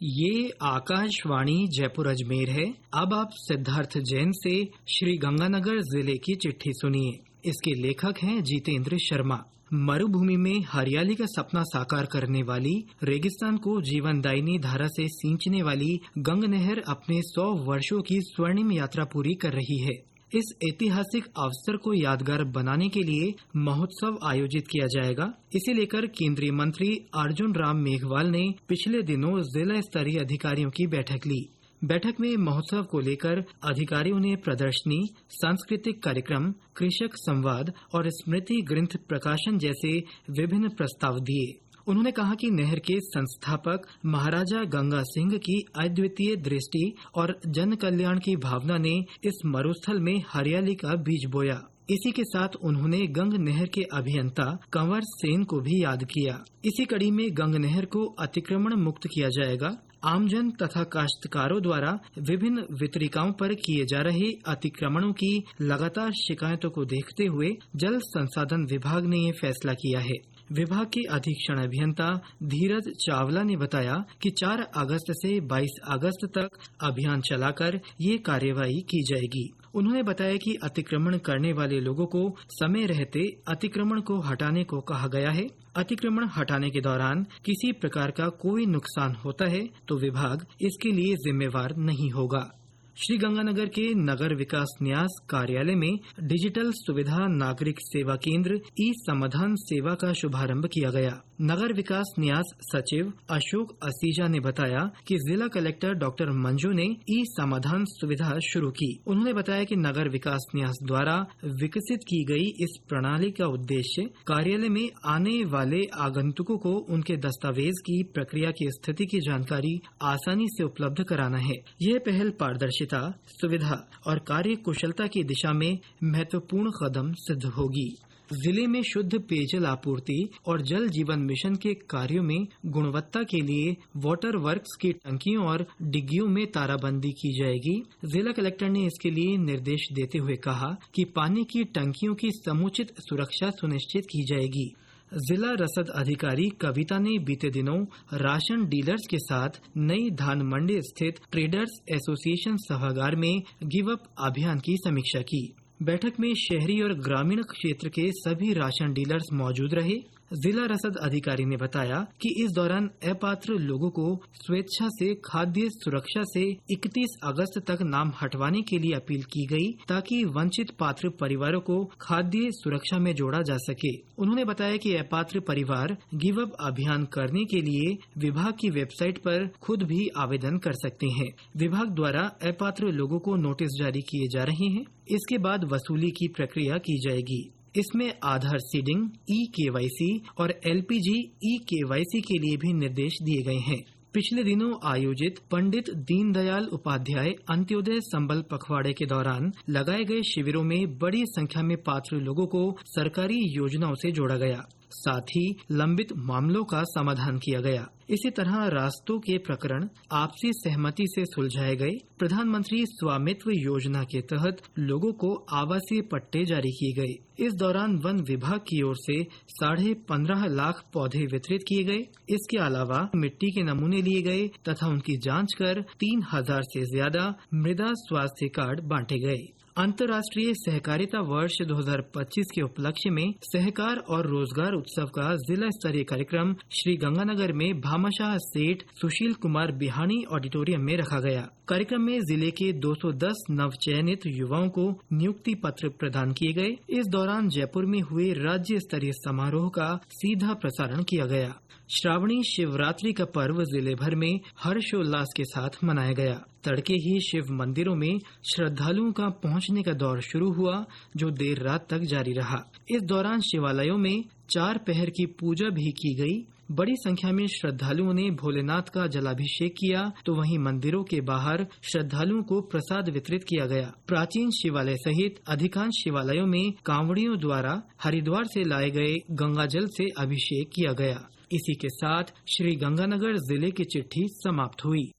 ये आकाशवाणी जयपुर अजमेर है। अब आप सिद्धार्थ जैन से श्री गंगानगर जिले की चिट्ठी सुनिए। इसके लेखक हैं जितेंद्र शर्मा। मरुभूमि में हरियाली का सपना साकार करने वाली, रेगिस्तान को जीवनदायिनी धारा से सींचने वाली गंग नहर अपने 100 वर्षों की स्वर्णिम यात्रा पूरी कर रही है। इस ऐतिहासिक अवसर को यादगार बनाने के लिए महोत्सव आयोजित किया जाएगा। इसे लेकर केंद्रीय मंत्री अर्जुन राम मेघवाल ने पिछले दिनों जिला स्तरीय अधिकारियों की बैठक ली। बैठक में महोत्सव को लेकर अधिकारियों ने प्रदर्शनी, सांस्कृतिक कार्यक्रम, कृषक संवाद और स्मृति ग्रंथ प्रकाशन जैसे विभिन्न प्रस्ताव दिए। उन्होंने कहा कि नहर के संस्थापक महाराजा गंगा सिंह की अद्वितीय दृष्टि और जन कल्याण की भावना ने इस मरुस्थल में हरियाली का बीज बोया। इसी के साथ उन्होंने गंग नहर के अभियंता कंवर सेन को भी याद किया। इसी कड़ी में गंग नहर को अतिक्रमण मुक्त किया जाएगा। आमजन तथा काश्तकारों द्वारा विभिन्न वितरिकाओं पर किए जा रहे अतिक्रमणों की लगातार शिकायतों को देखते हुए जल संसाधन विभाग ने ये फैसला किया है। विभाग के अधीक्षण अभियंता धीरज चावला ने बताया कि 4 अगस्त से 22 अगस्त तक अभियान चलाकर ये कार्यवाही की जाएगी। उन्होंने बताया कि अतिक्रमण करने वाले लोगों को समय रहते अतिक्रमण को हटाने को कहा गया है। अतिक्रमण हटाने के दौरान किसी प्रकार का कोई नुकसान होता है तो विभाग इसके लिए जिम्मेवार नहीं होगा। श्री गंगानगर के नगर विकास न्यास कार्यालय में डिजिटल सुविधा नागरिक सेवा केंद्र ई समाधान सेवा का शुभारंभ किया गया। नगर विकास न्यास सचिव अशोक असीजा ने बताया कि जिला कलेक्टर डॉक्टर मंजू ने ई समाधान सुविधा शुरू की। उन्होंने बताया कि नगर विकास न्यास द्वारा विकसित की गई इस प्रणाली का उद्देश्य कार्यालय में आने वाले आगंतुकों को उनके दस्तावेज की प्रक्रिया की स्थिति की जानकारी आसानी से उपलब्ध कराना है। यह पहल पारदर्शिता, सुविधा और कार्य कुशलता की दिशा में महत्वपूर्ण कदम सिद्ध होगी। जिले में शुद्ध पेयजल आपूर्ति और जल जीवन मिशन के कार्यों में गुणवत्ता के लिए वाटर वर्क्स की टंकियों और डिग्गियों में ताराबंदी की जाएगी। जिला कलेक्टर ने इसके लिए निर्देश देते हुए कहा कि पानी की टंकियों की समुचित सुरक्षा सुनिश्चित की जाएगी। जिला रसद अधिकारी कविता ने बीते दिनों राशन डीलर्स के साथ नई धान मंडी स्थित ट्रेडर्स एसोसिएशन सभागार में गिव अप अभियान की समीक्षा की। बैठक में शहरी और ग्रामीण क्षेत्र के सभी राशन डीलर्स मौजूद रहे। जिला रसद अधिकारी ने बताया कि इस दौरान अपात्र लोगों को स्वेच्छा से खाद्य सुरक्षा से 31 अगस्त तक नाम हटवाने के लिए अपील की गई, ताकि वंचित पात्र परिवारों को खाद्य सुरक्षा में जोड़ा जा सके। उन्होंने बताया कि अपात्र परिवार गिव अप अभियान करने के लिए विभाग की वेबसाइट पर खुद भी आवेदन कर सकते हैं। विभाग द्वारा अपात्र लोगों को नोटिस जारी किए जा रहे हैं। इसके बाद वसूली की प्रक्रिया की जाएगी। इसमें आधार सीडिंग, ई-केवाईसी और एलपीजी ई-केवाईसी के लिए भी निर्देश दिए गए हैं। पिछले दिनों आयोजित पंडित दीनदयाल उपाध्याय अंत्योदय संबल पखवाड़े के दौरान लगाए गए शिविरों में बड़ी संख्या में पात्र लोगों को सरकारी योजनाओं से जोड़ा गया। साथ ही लंबित मामलों का समाधान किया गया। इसी तरह रास्तों के प्रकरण आपसी सहमति से सुलझाए गए। प्रधानमंत्री स्वामित्व योजना के तहत लोगों को आवासीय पट्टे जारी किए गए। इस दौरान वन विभाग की ओर से 15.5 लाख पौधे वितरित किए गए। इसके अलावा मिट्टी के नमूने लिए गए तथा उनकी जांच कर 3000 से ज्यादा मृदा स्वास्थ्य कार्ड बांटे गए। अंतर्राष्ट्रीय सहकारिता वर्ष 2025 के उपलक्ष्य में सहकार और रोजगार उत्सव का जिला स्तरीय कार्यक्रम श्री गंगानगर में भामाशाह सेठ सुशील कुमार बिहानी ऑडिटोरियम में रखा गया। कार्यक्रम में जिले के 210 नवचयनित युवाओं को नियुक्ति पत्र प्रदान किए गए। इस दौरान जयपुर में हुए राज्य स्तरीय समारोह का सीधा प्रसारण किया गया। श्रावणी शिवरात्रि का पर्व जिले भर में हर्षोल्लास के साथ मनाया गया। तड़के ही शिव मंदिरों में श्रद्धालुओं का पहुंचने का दौर शुरू हुआ, जो देर रात तक जारी रहा। इस दौरान शिवालयों में 4 पहर की पूजा भी की गई। बड़ी संख्या में श्रद्धालुओं ने भोलेनाथ का जलाभिषेक किया, तो वहीं मंदिरों के बाहर श्रद्धालुओं को प्रसाद वितरित किया गया। प्राचीन शिवालय सहित अधिकांश शिवालयों में कांवड़ियों द्वारा हरिद्वार से लाए गए गंगा जल से अभिषेक किया गया। इसी के साथ श्री गंगानगर जिले की चिट्ठी समाप्त हुई।